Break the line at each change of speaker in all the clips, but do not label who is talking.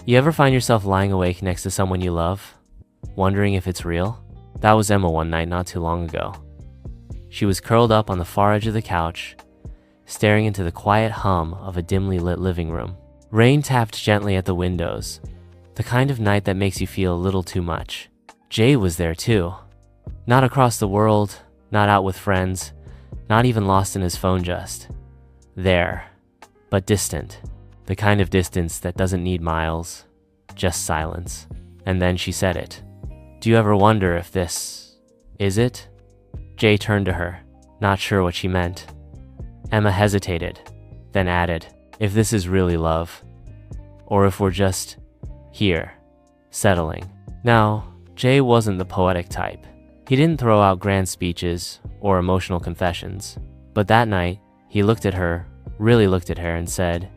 You ever find yourself lying awake next to someone you love, wondering if it's real? That was Emma one night not too long ago. She was curled up on the far edge of the couch, staring into the quiet hum of a dimly lit living room. Rain tapped gently at the windows, the kind of night that makes you feel a little too much. Jay was there too. Not across the world, not out with friends, not even lost in his phone, just there, but distant. The kind of distance that doesn't need miles, just silence. And then she said it. Do you ever wonder if this is it? Jay turned to her, not sure what she meant. Emma hesitated, then added, if this is really love, or if we're just here, settling. Now, Jay wasn't the poetic type. He didn't throw out grand speeches or emotional confessions. But that night, he looked at her, really looked at her and said,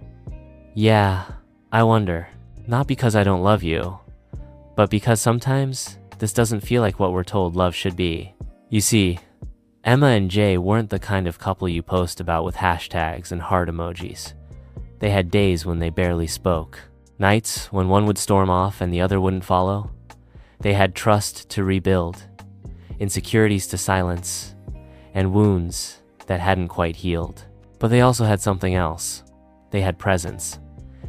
yeah, I wonder. Not because I don't love you, but because sometimes this doesn't feel like what we're told love should be. You see, Emma and Jay weren't the kind of couple you post about with hashtags and heart emojis. They had days when they barely spoke, nights when one would storm off and the other wouldn't follow. They had trust to rebuild, insecurities to silence, and wounds that hadn't quite healed. But they also had something else. They had presence.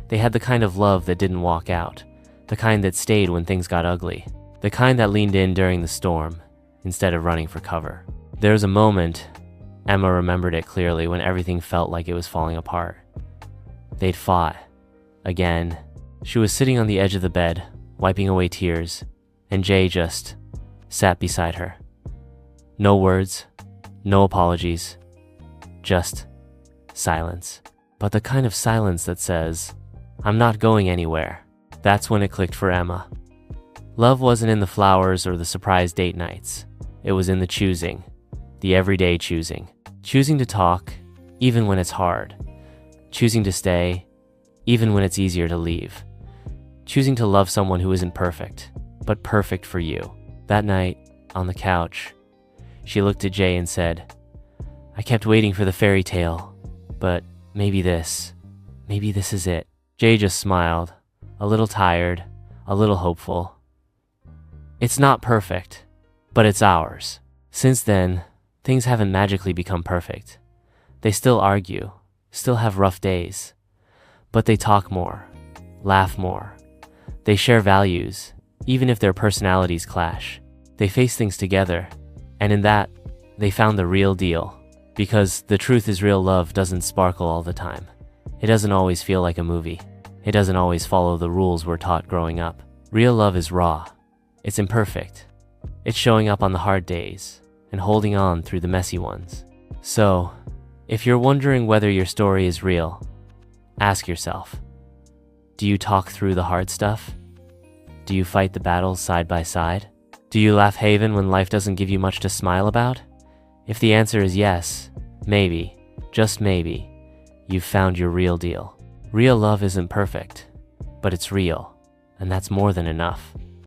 They had the kind of love that didn't walk out, the kind that stayed when things got ugly, the kind that leaned in during the storm instead of running for cover. There was a moment, Emma remembered it clearly, when everything felt like it was falling apart. They'd fought. Again. She was sitting on the edge of the bed, wiping away tears, and Jay just sat beside her. No words, no apologies, just silence. But the kind of silence that says, I'm not going anywhere. That's when it clicked for Emma. Love wasn't in the flowers or the surprise date nights. It was in the choosing, the everyday choosing. Choosing to talk, even when it's hard. Choosing to stay, even when it's easier to leave. Choosing to love someone who isn't perfect, but perfect for you. That night, on the couch, she looked at Jay and said, I kept waiting for the fairy tale, but maybe this is it. Jay just smiled, a little tired, a little hopeful. It's not perfect, but it's ours. Since then, things haven't magically become perfect. They still argue, still have rough days, but they talk more, laugh more. They share values, even if their personalities clash. They face things together, and in that, they found the real deal. Because the truth is, real love doesn't sparkle all the time. It doesn't always feel like a movie. It doesn't always follow the rules we're taught growing up. Real love is raw. It's imperfect. It's showing up on the hard days and holding on through the messy ones. So, if you're wondering whether your story is real, ask yourself, do you talk through the hard stuff? Do you fight the battles side by side? Do you laugh haven when life doesn't give you much to smile about? If the answer is yes, maybe, just maybe, you've found your real deal. Real love isn't perfect, but it's real, and that's more than enough.